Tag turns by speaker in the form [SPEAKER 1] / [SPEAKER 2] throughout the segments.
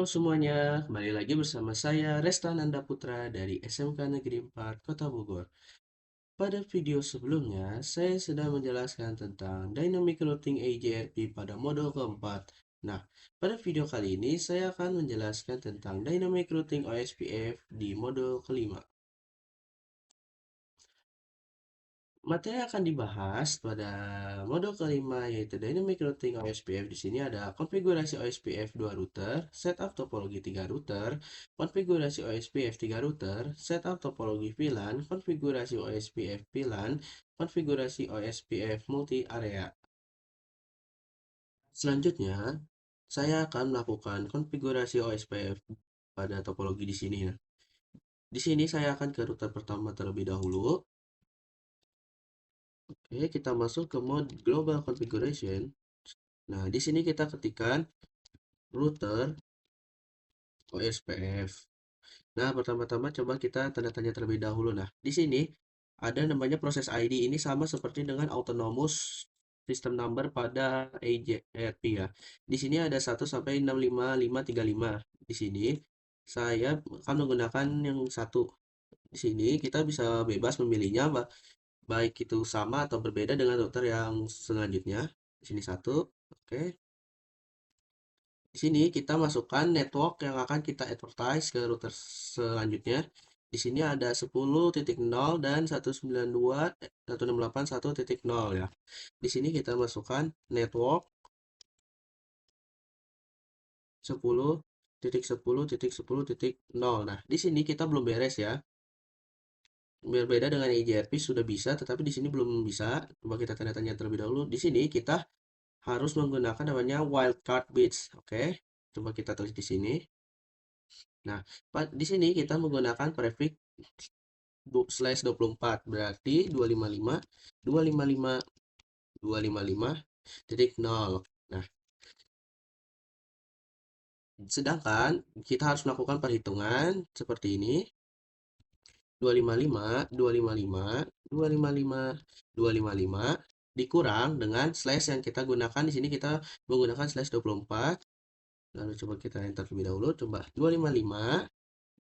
[SPEAKER 1] Halo semuanya, kembali lagi bersama saya Resta Nanda Putra dari SMK Negeri 4 Kota Bogor. Pada video sebelumnya, saya sudah menjelaskan tentang Dynamic Routing AJRP pada modul keempat. Nah, pada video kali ini saya akan menjelaskan tentang Dynamic Routing OSPF di modul kelima. Materi yang akan dibahas pada modul kelima yaitu Dynamic Routing OSPF. Di sini ada konfigurasi OSPF 2 router, setup topologi 3 router, konfigurasi OSPF 3 router, setup topologi VLAN, konfigurasi OSPF VLAN, konfigurasi OSPF multi area. Selanjutnya, saya akan melakukan konfigurasi OSPF pada topologi di sini ya. Di sini saya akan ke router pertama terlebih dahulu. Oke, kita masuk ke mode Global Configuration. Nah, di sini kita ketikkan router OSPF. Nah, pertama-tama coba kita tanda tanya terlebih dahulu. Nah, di sini ada namanya proses ID. Ini sama seperti dengan autonomous system number pada AJRP ya. Di sini ada 1 sampai 65535. Di sini saya akan menggunakan yang satu. Di sini kita bisa bebas memilihnya baik itu sama atau berbeda dengan router yang selanjutnya. Di sini satu. Oke. Di sini kita masukkan network yang akan kita advertise ke router selanjutnya. Di sini ada 10.0 dan 192.168.1.0 ya. Di sini kita masukkan network 10.10.10.0. Nah, di sini kita belum beres ya. Berbeda dengan EJRP sudah bisa, tetapi di sini belum bisa. Coba kita tanda tanya terlebih dahulu. Di sini kita harus menggunakan namanya wildcard bits. Oke, coba kita tulis di sini. Nah, di sini kita menggunakan prefix slash 24 berarti 255.255.255.0. Nah, sedangkan kita harus melakukan perhitungan seperti ini. 255 dikurang dengan slash yang kita gunakan di sini, kita menggunakan slash 24. Lalu coba kita enter terlebih dahulu. Coba 255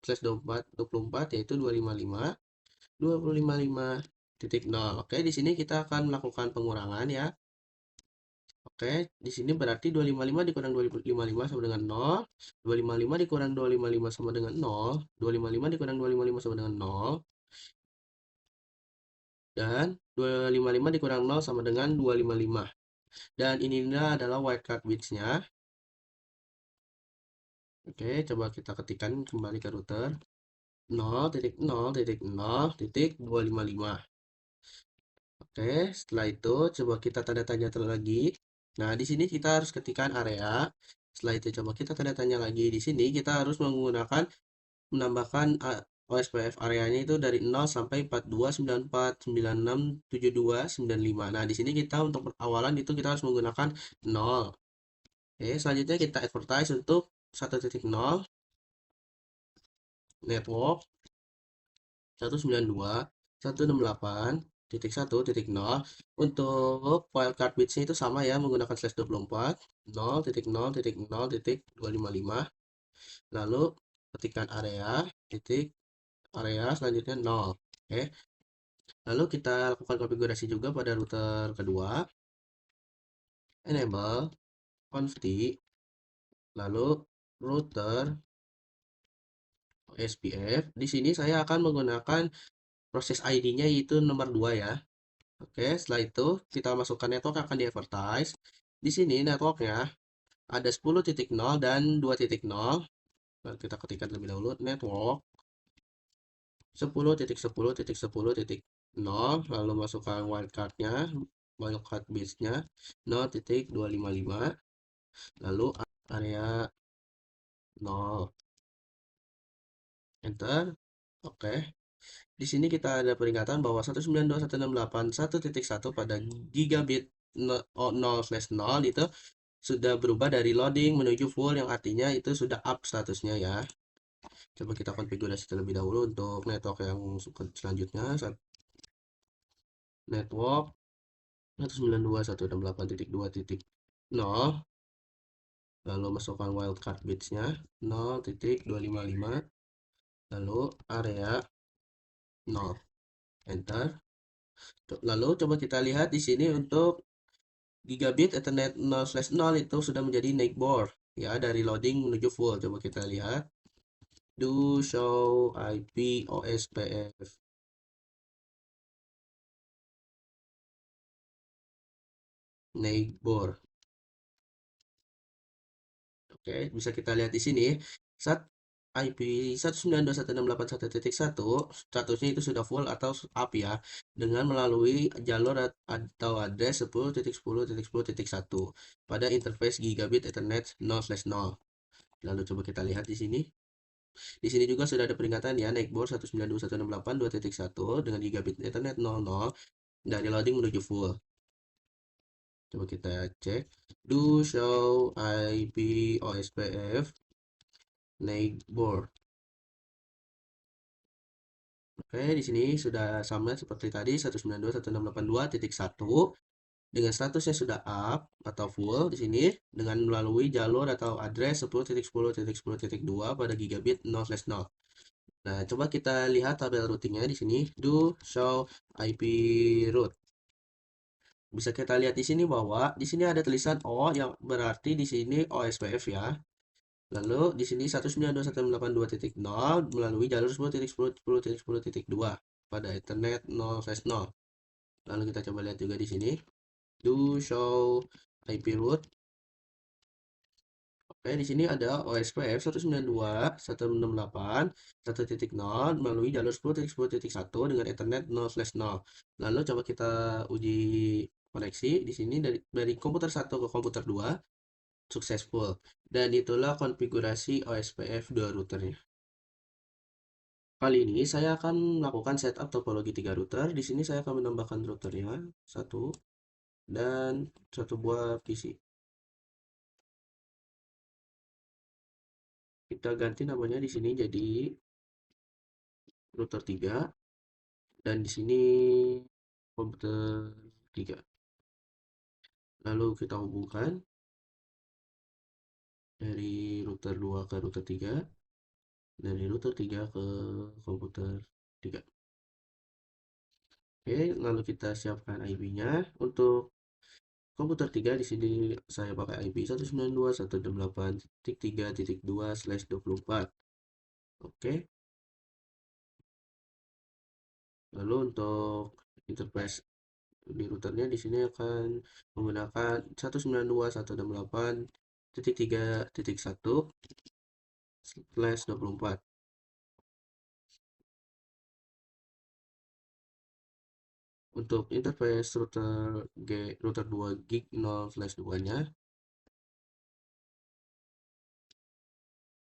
[SPEAKER 1] slash 24 yaitu 255.255.0. Oke, di sini kita akan melakukan pengurangan ya. Oke, di sini berarti 255 dikurang 255 sama dengan 0. 255 dikurang 255 sama dengan 0. 255 dikurang 255 sama dengan 0. Dan 255 dikurang 0 sama dengan 255. Dan ini adalah wildcard bits-nya. Oke, coba kita ketikkan kembali ke router. 0.0.0.255. Oke, setelah itu coba kita tanda tanya lagi. Nah, di sini kita harus ketikkan area. Setelah itu coba kita tanda tanya lagi. Di sini kita harus menggunakan menambahkan OSPF areanya itu dari 0 sampai 4294967295. Nah, di sini kita untuk awalan itu kita harus menggunakan 0. Oke, selanjutnya kita advertise untuk 1.0 network 192.168.1.0. Untuk wildcard bitsnya itu sama ya, menggunakan slash 24 0.0.0.255. Lalu ketikkan area titik area selanjutnya 0. Oke, lalu kita lakukan konfigurasi juga pada router kedua. Enable conft, lalu router OSPF. Di sini saya akan menggunakan proses ID-nya yaitu nomor 2 ya. Oke, setelah itu kita masukkan network yang akan di advertise. Di sini networknya ada 10.0 dan 2.0. Lalu kita ketikkan terlebih dahulu network 10.10.10.0, lalu masukkan wildcard base-nya 0.255, lalu area 0, enter. Oke, di sini kita ada peringatan bahwa 192.168.1.1 pada gigabit 0/0 itu sudah berubah dari loading menuju full, yang artinya itu sudah up statusnya ya. Coba kita konfigurasi terlebih dahulu untuk network yang selanjutnya. Network 192.168.2.0. lalu masukkan wildcard bitsnya 0.255, lalu area 0, enter. Lalu coba kita lihat di sini untuk gigabit Ethernet 0/0 itu sudah menjadi neighbor ya, dari loading menuju full. Coba kita lihat do show IP OSPF neighbor. Oke, bisa kita lihat di sini saat IP 192.168.1.1 statusnya itu sudah full atau up ya, dengan melalui jalur atau address 10.10.10.1 pada interface gigabit Ethernet 0/0. Lalu coba kita lihat di sini. Di sini juga sudah ada peringatan ya, Neighbor 192.168.2.1 dengan gigabit Ethernet 00 dari loading menuju full. Coba kita cek. Do show IP OSPF neighbor. Oke, di sini sudah sama seperti tadi 192.168.2.1 dengan statusnya sudah up atau full di sini dengan melalui jalur atau address 10.10.10.2 pada gigabit 0/0. Nah, coba kita lihat tabel routingnya di sini. Do show IP route. Bisa kita lihat di sini bahwa di sini ada tulisan O yang berarti di sini OSPF ya. Lalu di sini 192.168.2.0 melalui jalur 10.10.10.10.2 pada Ethernet 0/0. Lalu kita coba lihat juga di sini. Do show IP route. Oke, di sini ada OSPF 192.168.1.0 melalui jalur 10.10.1 dengan Ethernet 0/0. Lalu coba kita uji koneksi di sini dari komputer 1 ke komputer 2 successful. Dan itulah konfigurasi OSPF 2 routernya. Kali ini saya akan melakukan setup topologi 3 router. Di sini saya akan menambahkan routernya satu dan satu buah PC. Kita ganti namanya di sini jadi router 3 dan di sini komputer 3. Lalu kita hubungkan dari router 2 ke router 3, dari router 3 ke komputer 3. Oke, lalu kita siapkan IP-nya. Untuk komputer 3 di sini saya pakai IP 192.168.3.2/24. Oke. Lalu untuk interface di routernya di sini akan menggunakan 192.168.3.1/24. Untuk interface router 2 gig 0/2-nya,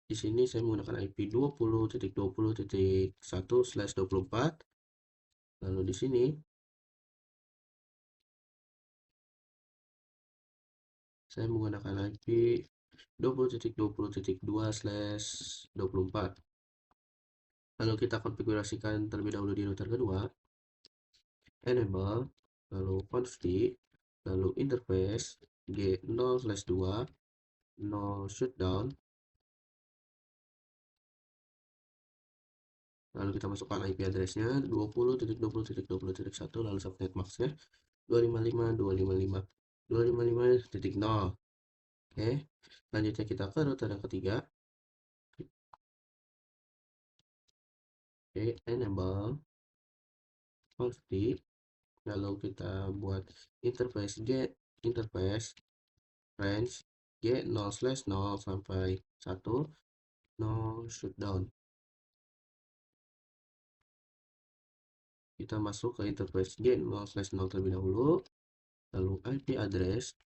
[SPEAKER 1] di sini saya menggunakan IP 20.20.1/24. Lalu di sini saya menggunakan IP 20.20.2/24. Lalu kita konfigurasikan terlebih dahulu di router kedua, enable, lalu conft, lalu interface G0/2, no shutdown. Lalu kita masukkan IP address-nya 20.20.20.1, lalu subnet max-nya 255.255.255.0. Oke, selanjutnya kita ke router yang ketiga. Oke, enable conft, lalu kita buat interface interface range G0/0 sampai 1, no shutdown. Kita masuk ke interface G0/0 terlebih dahulu, lalu IP address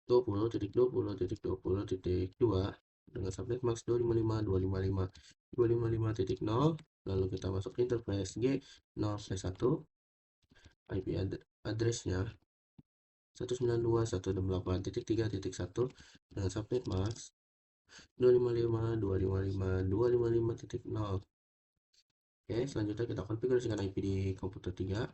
[SPEAKER 1] 20.20.20.2 dengan subnet max 255.255.255.0. Lalu kita masuk interface G0/1, IP address-nya 192.168.3.1 dengan subnet max 255.255.255.0. Oke, selanjutnya kita konfigurasikan IP di komputer 3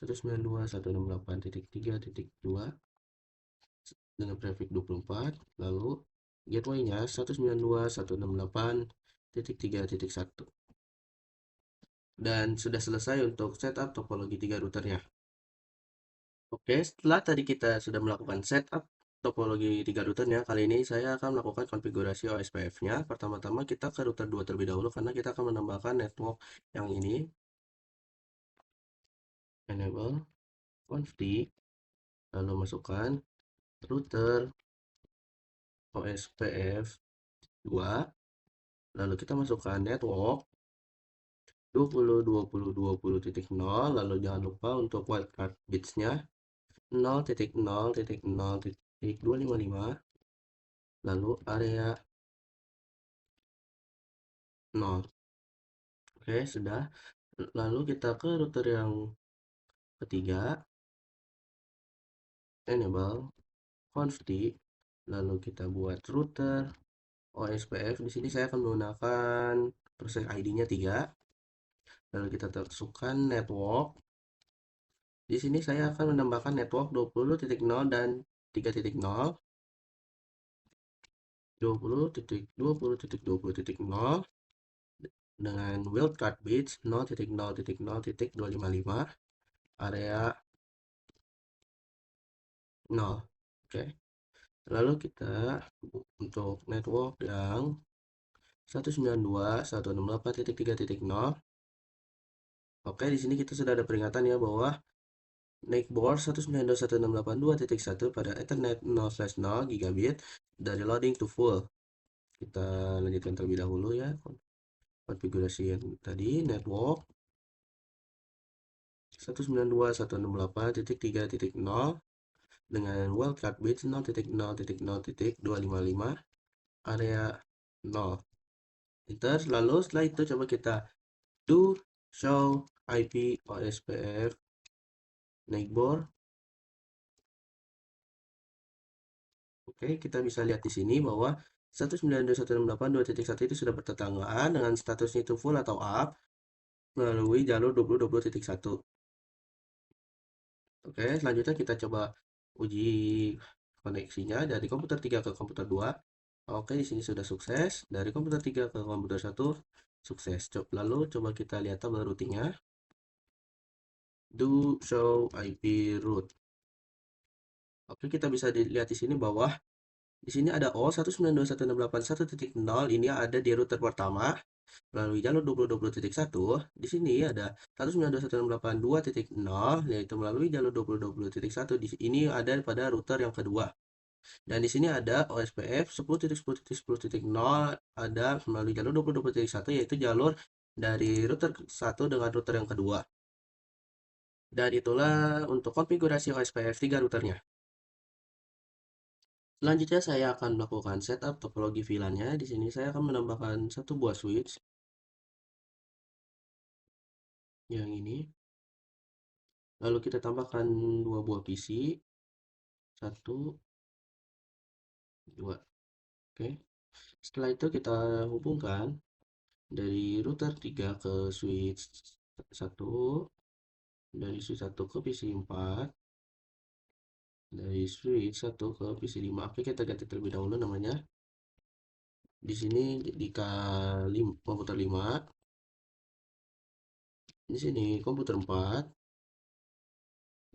[SPEAKER 1] 192.168.3.2 dengan prefix 24, lalu gateway-nya 192.168.3.1, dan sudah selesai untuk setup topologi 3 routernya. Oke, setelah tadi kita sudah melakukan setup topologi 3 routernya, kali ini saya akan melakukan konfigurasi OSPF-nya. Pertama-tama kita ke router 2 terlebih dahulu karena kita akan menambahkan network yang ini. Enable conf, lalu masukkan router OSPF 2, lalu kita masukkan network 20.20.20.0, lalu jangan lupa untuk wildcard bitsnya 0.0.0.255, lalu area 0. Oke, sudah. Lalu kita ke router yang ketiga, enable conf, lalu kita buat router OSPF. Di sini saya akan menggunakan proses ID-nya 3. Lalu kita masukkan network. Di sini saya akan menambahkan network 20.0 dan 3.0. 20.20.20.0 dengan wildcard bits 0.0.0.255, area 0. Oke. Lalu kita untuk network yang 192.168.3.0. Oke, di sini kita sudah ada peringatan ya bahwa NIC board 192.168.2.1 pada Ethernet 0/0 gigabit dari loading to full. Kita lanjutkan terlebih dahulu ya konfigurasi yang tadi. Network 192.168.3.0 dengan wildcard bits 0.0.0.255, area 0. Enter. Lalu setelah itu coba kita do show IP OSPF NIC-board. Oke, kita bisa lihat di sini bahwa 192.168.2.1 itu sudah bertetanggaan dengan statusnya itu full atau up melalui jalur 20.20.1. Oke, selanjutnya kita coba uji koneksinya dari komputer 3 ke komputer 2. Oke, di sini sudah sukses. Dari komputer 3 ke komputer 1 sukses. Lalu coba kita lihat tabel routingnya. Do show IP route. Oke, kita bisa dilihat di sini bahwa di sini ada O 192.168.1.0, ini ada di router pertama melalui jalur 20.20.1. Di sini ada 192.168.2.0 yaitu melalui jalur 20.20.1. Di ini ada pada router yang kedua. Dan di sini ada OSPF 10.10.10.0 ada melalui jalur 20.20.1 yaitu jalur dari router 1 dengan router yang kedua. Dan itulah untuk konfigurasi OSPF 3 routernya. Selanjutnya saya akan melakukan setup topologi VLAN-nya. Di sini saya akan menambahkan satu buah switch yang ini. Lalu kita tambahkan dua buah PC. 1, 2. Oke. Setelah itu kita hubungkan dari router 3 ke switch 1, dari switch 1 ke PC 4, dari switch 1 ke PC 5. Oke, kita ganti terlebih dahulu namanya. Di sini di komputer 5. Di sini komputer 4.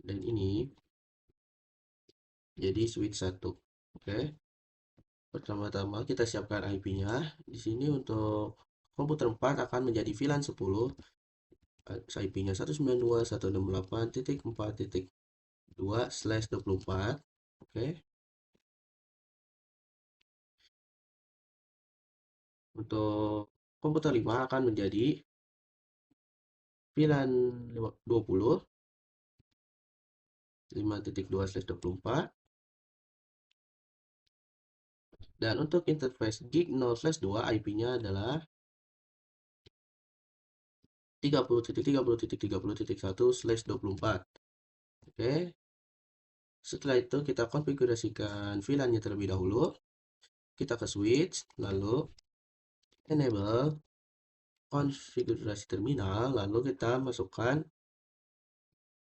[SPEAKER 1] Dan ini jadi switch 1. Oke. Pertama-tama kita siapkan IP-nya. Di sini untuk komputer 4 akan menjadi VLAN 10. IP-nya 192.168.4.2/24. Oke. Untuk komputer 5 akan menjadi VLAN 20 5.2/24. Dan untuk interface gig 0/2 IP-nya adalah 30.30.30.1/24. Oke. Setelah itu kita konfigurasikan VLAN-nya terlebih dahulu. Kita ke switch, lalu enable konfigurasi terminal, lalu kita masukkan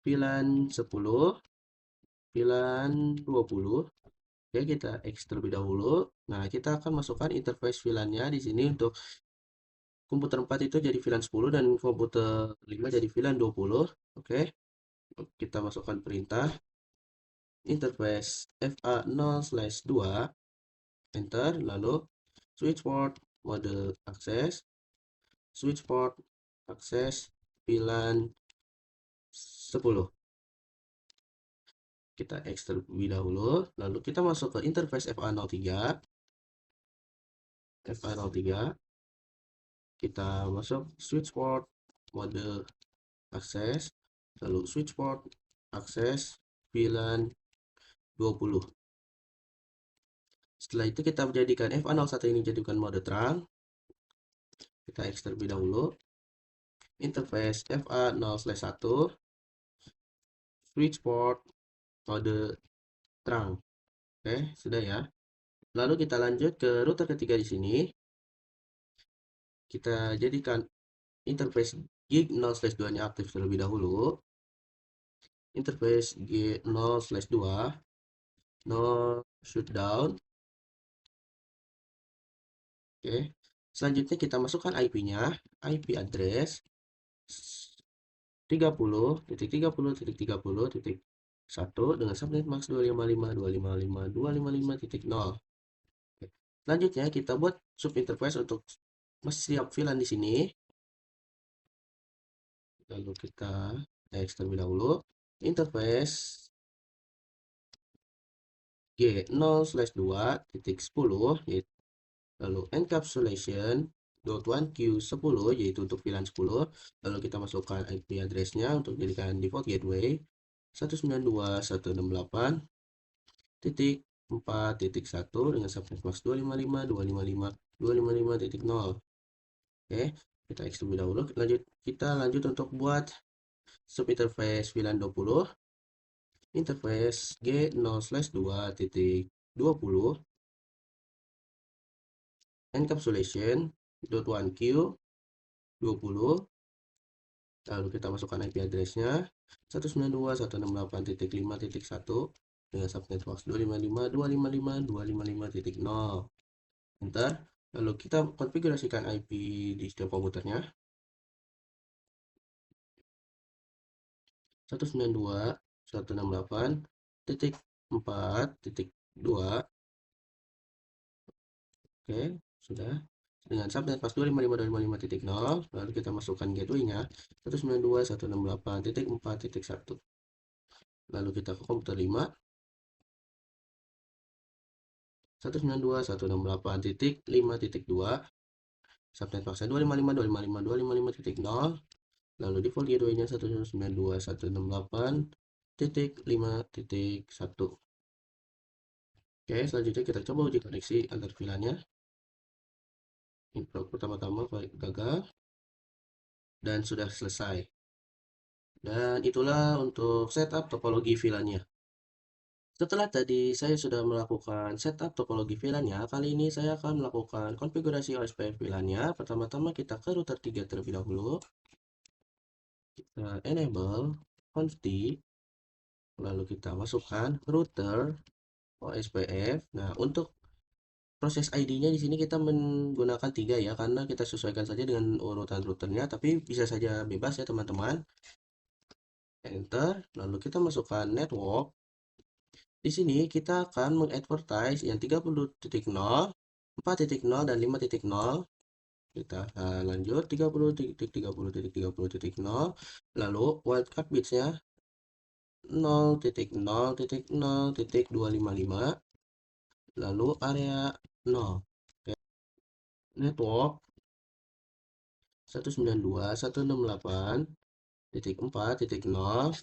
[SPEAKER 1] VLAN 10, VLAN 20. Oke, kita X terlebih dahulu. Nah, kita akan masukkan interface VLAN-nya di sini untuk komputer 4 itu jadi VLAN 10 dan komputer 5 jadi VLAN 20. Oke, kita masukkan perintah interface FA0/2, enter, lalu switch port mode akses, switch port akses VLAN 10. Kita X terlebih dahulu, lalu kita masuk ke interface FA03, kita masuk switch port mode akses, lalu switch port akses VLAN 20. Setelah itu kita menjadikan FA01 ini jadikan mode terang. Kita X terlebih dahulu. Interface FA0/1, switch port mode terang. Oke, sudah ya. Lalu kita lanjut ke router ketiga di sini. Kita jadikan interface gig 0/2-nya aktif terlebih dahulu. Interface G0/2 no shutdown. Oke. Selanjutnya kita masukkan IP-nya, IP address 30.30.30.1 dengan subnet max 255.255.255.0. Oke. Selanjutnya kita buat subinterface untuk setiap VLAN di sini. Lalu kita X terlebih dahulu. Interface G0/2.10 lalu encapsulation .1Q10 yaitu untuk VLAN 10. Lalu kita masukkan IP address-nya untuk jadikan default gateway 192.168.4.1 dengan subnet max 255.255.255.0. Oke, kita X terlebih dahulu. Kita lanjut untuk buat subinterface VLAN 20. Interface G0/2.20 encapsulation .1Q 20. Lalu kita masukkan IP address-nya 192.168.5.1 dengan subnet max 255.255.255.0. Enter. Lalu kita konfigurasikan IP di setiap komputernya. 192.168.4.2. Oke, sudah. Dengan subnet pas 255.255.0, lalu kita masukkan gateway-nya 192.168.4.1. Lalu kita ke komputer 5 192.168.5.2, subnet paksa 255.255.255.0, lalu default gateway-nya 192.168.5.1. Oke, selanjutnya kita coba uji koneksi antar VLAN-nya. Input pertama-tama gagal dan sudah selesai. Dan itulah untuk setup topologi VLAN-nya. Setelah tadi saya sudah melakukan setup topologi VLAN-nya, kali ini saya akan melakukan konfigurasi OSPF VLAN-nya. Pertama-tama kita ke router 3 terlebih dahulu. Kita enable conft, lalu kita masukkan router OSPF. Nah, untuk proses ID-nya di sini kita menggunakan 3 ya, karena kita sesuaikan saja dengan urutan routernya, tapi bisa saja bebas ya teman-teman. Enter, lalu kita masukkan network. Di sini kita akan mengadvertise yang 30.0, 4.0 dan 5.0. Kita lanjut 30.30.30.0, lalu wildcard bitsnya 0.0.0.255, lalu area 0. Oke. Network 192.168.4.0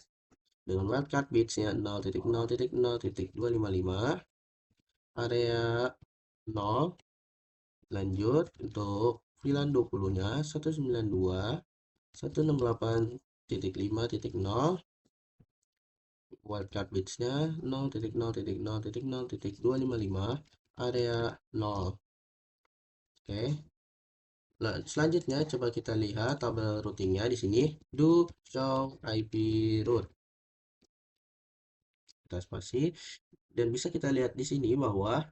[SPEAKER 1] dengan wildcard bitsnya 0.0.0.255, area 0. Lanjut untuk VLAN 20-nya 192.168.5.0, wildcard bitsnya 0.0.0.0.255, area 0. Oke. Nah, selanjutnya coba kita lihat tabel routingnya di sini. Do show IP route. kita spasi, dan bisa kita lihat di sini bahwa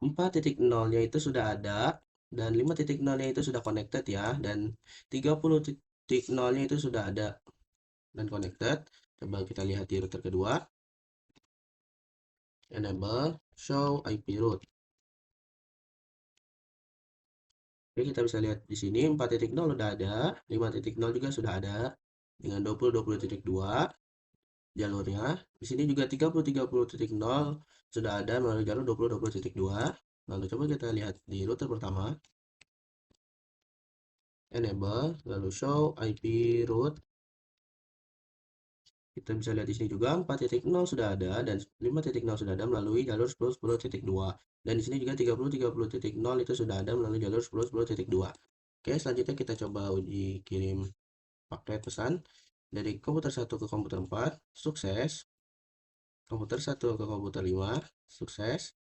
[SPEAKER 1] 4.0-nya itu sudah ada, dan 5.0-nya itu sudah connected ya, dan 30.0-nya itu sudah ada dan connected. Coba kita lihat di router kedua, enable show IP route. Oke, kita bisa lihat di sini 4.0 udah ada, 5.0 juga sudah ada dengan 20.20.2 jalurnya. Di sini juga 30.30.0 sudah ada melalui jalur 20.20.2. Lalu coba kita lihat di router pertama, enable, lalu show IP route. Kita bisa lihat di sini juga 4.0 sudah ada dan 5.0 sudah ada melalui jalur 10.10.2. Dan di sini juga 30.30.0 itu sudah ada melalui jalur 10.10.2. Oke, selanjutnya kita coba uji kirim paket pesan dari komputer 1 ke komputer 4, sukses. Komputer 1 ke komputer 5, sukses.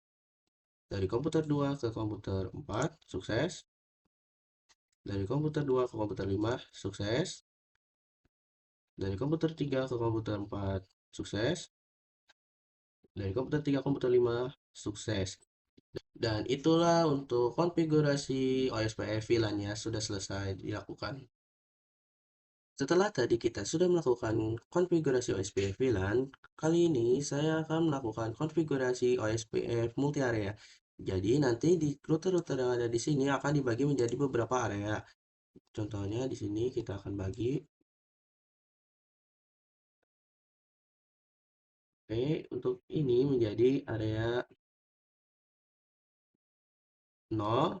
[SPEAKER 1] Dari komputer 2 ke komputer 4, sukses. Dari komputer 2 ke komputer 5, sukses. Dari komputer 3 ke komputer 4, sukses. Dari komputer 3 ke komputer 5, sukses. Dan itulah untuk konfigurasi OSPF VLAN-nya sudah selesai dilakukan. Setelah tadi kita sudah melakukan konfigurasi OSPF VLAN, kali ini saya akan melakukan konfigurasi OSPF multi area. Jadi nanti di router-router yang ada di sini akan dibagi menjadi beberapa area. Contohnya di sini kita akan bagi. Oke, untuk ini menjadi area 0,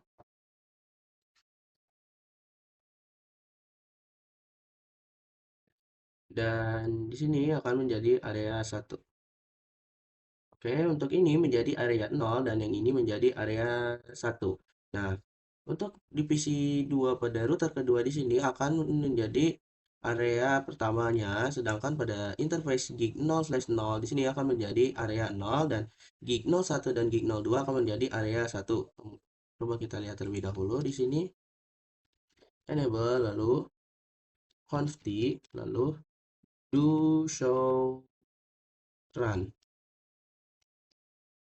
[SPEAKER 1] dan di sini akan menjadi area 1. Oke, untuk ini menjadi area 0 dan yang ini menjadi area 1. Nah, untuk divisi 2 pada router kedua di sini akan menjadi area pertamanya, sedangkan pada interface gig 0/0 di sini akan menjadi area 0 dan gig 01 dan gig 02 akan menjadi area 1. Coba kita lihat terlebih dahulu di sini. Enable, lalu const, lalu do show run.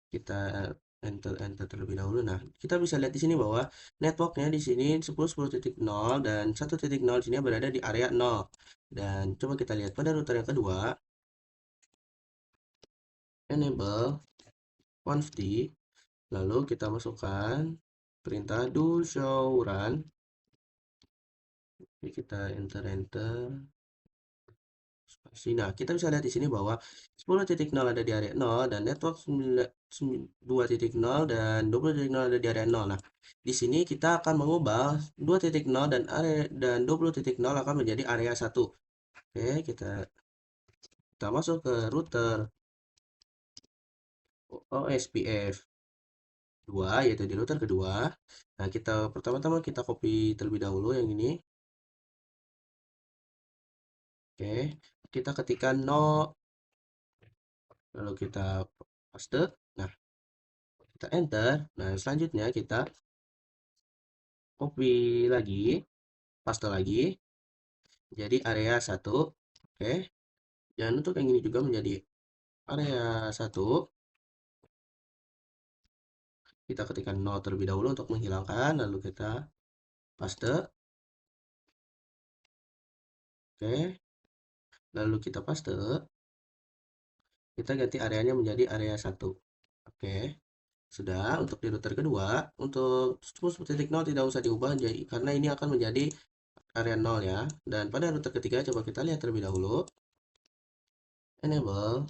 [SPEAKER 1] Kita enter terlebih dahulu. Nah, kita bisa lihat di sini bahwa networknya di sini 10.10.0 dan 1.0 di sini berada di area 0. Dan coba kita lihat pada router yang kedua, enable const, lalu kita masukkan perintah do show run. Jadi kita enter. Nah, kita bisa lihat di sini bahwa 10.0 ada di area 0 dan network 2.0 dan 20.0 ada di area 0. Nah, di sini kita akan mengubah 2.0 dan 20.0 akan menjadi area 1. Oke, kita masuk ke router OSPF 2, yaitu di router kedua. Nah, pertama-tama kita copy terlebih dahulu yang ini. Oke, kita ketikkan 0, lalu kita paste. Nah, kita enter. Nah, selanjutnya kita copy lagi, paste lagi, jadi area 1. Oke, dan untuk yang ini juga menjadi area 1. Kita ketikkan 0 terlebih dahulu untuk menghilangkan, lalu kita paste. Oke, lalu kita paste, kita ganti areanya menjadi area 1. Oke, sudah. Untuk di router kedua, untuk 10.0 tidak usah diubah jadi, karena ini akan menjadi area 0 ya. Dan pada router ketiga coba kita lihat terlebih dahulu. Enable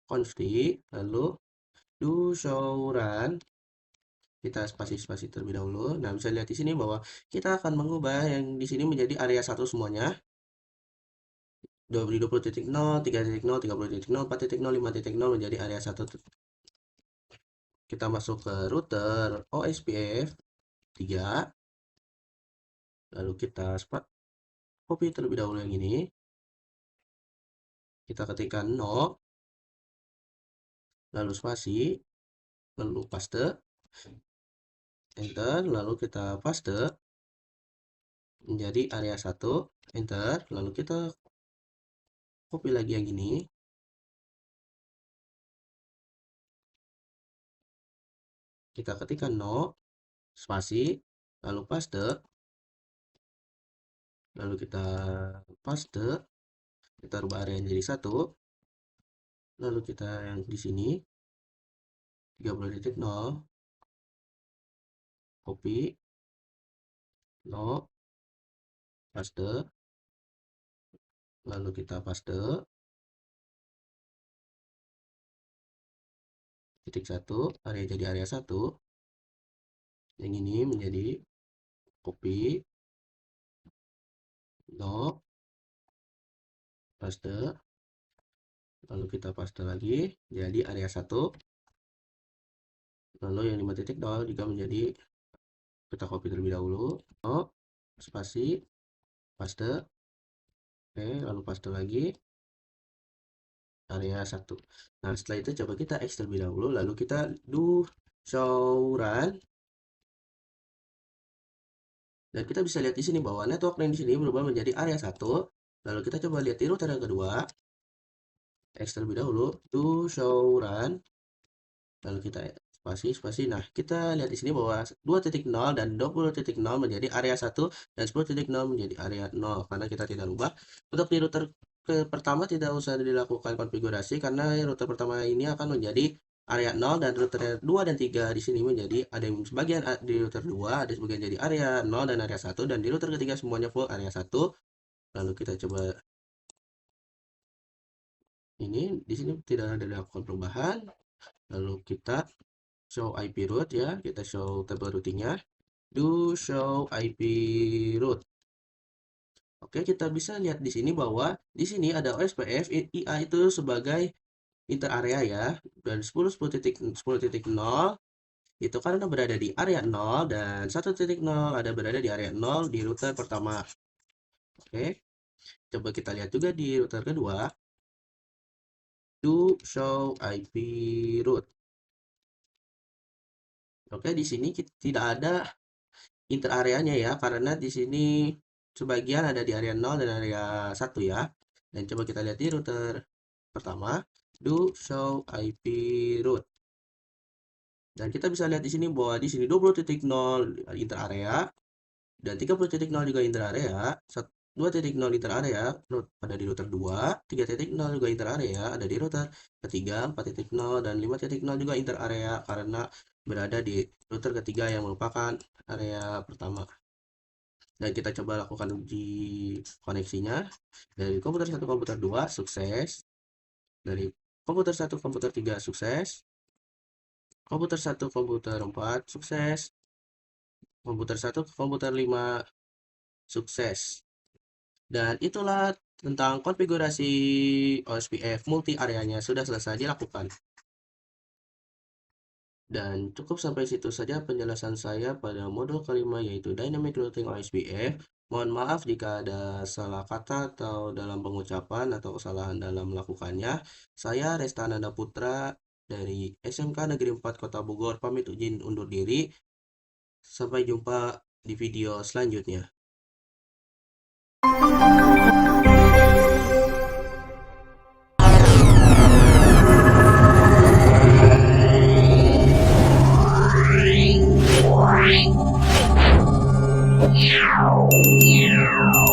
[SPEAKER 1] const, lalu do show run. Kita spasi-spasi terlebih dahulu. Nah, bisa lihat di sini bahwa kita akan mengubah yang di sini menjadi area 1 semuanya. 20.0, 3.0, 30.0, 4.0, 5.0 menjadi area 1. Kita masuk ke router OSPF 3. Lalu kita copy terlebih dahulu yang ini. Kita ketikkan 0, lalu spasi, lalu paste, enter, lalu kita paste menjadi area 1, enter, lalu kita copy lagi yang ini. kita ketikkan no, spasi, lalu paste, lalu kita paste, kita rubah area jadi 1, lalu kita yang di sini 30.0, copy, no, paste, lalu kita paste, titik 1, area jadi area 1, yang ini menjadi copy, no, paste, lalu kita paste lagi jadi area 1, lalu yang 5.0 juga menjadi, kita copy terlebih dahulu, no, spasi, paste, oke, lalu paste lagi area 1. Nah, setelah itu coba kita X terlebih dahulu, lalu kita do show run, dan kita bisa lihat di sini bahwa network name di sini berubah menjadi area 1. Lalu kita coba lihat di router yang kedua, X terlebih dahulu, do show run, lalu kita spasi. Nah, kita lihat di sini bahwa 2.0 dan 20.0 menjadi area 1 dan 10.0 menjadi area 0 karena kita tidak rubah. Untuk di router pertama tidak usah dilakukan konfigurasi karena router pertama ini akan menjadi area 0 dan router 2 dan 3 di sini menjadi ada yang sebagian di router 2, ada sebagian jadi area 0 dan area 1, dan di router ketiga semuanya full area 1. Lalu kita coba ini di sini tidak ada dilakukan perubahan. Lalu kita show IP root ya, kita show tabel routingnya, do show IP root. Oke, kita bisa lihat di sini bahwa di sini ada OSPF IA itu sebagai inter area ya, dan 10.0 itu karena berada di area 0 dan 1.0 ada berada di area 0 di router pertama. Oke, coba kita lihat juga di router kedua, do show IP root. Oke, di sini tidak ada inter areanya ya, karena di sini sebagian ada di area 0 dan area 1 ya. Dan coba kita lihat di router pertama, do show IP root. Dan kita bisa lihat di sini bahwa di sini 20.0 inter area dan 30.0 juga inter area, 2.0 inter area ada di router 2, 3.0 juga inter area ada di router ketiga, 4.0 dan 5.0 juga inter area karena berada di router ketiga yang merupakan area pertama. Dan kita coba lakukan uji koneksinya dari komputer 1 komputer 2 sukses, dari komputer 1 komputer 3 sukses, komputer 1 komputer 4 sukses, komputer 1 komputer 5 sukses. Dan itulah tentang konfigurasi OSPF multi areanya sudah selesai dilakukan. Dan cukup sampai situ saja penjelasan saya pada modul kelima, yaitu Dynamic Routing OSPF. Mohon maaf jika ada salah kata atau dalam pengucapan atau kesalahan dalam melakukannya. Saya Resta Ananda Putra dari SMK Negeri 4 Kota Bogor pamit izin undur diri. Sampai jumpa di video selanjutnya.
[SPEAKER 2] Meow.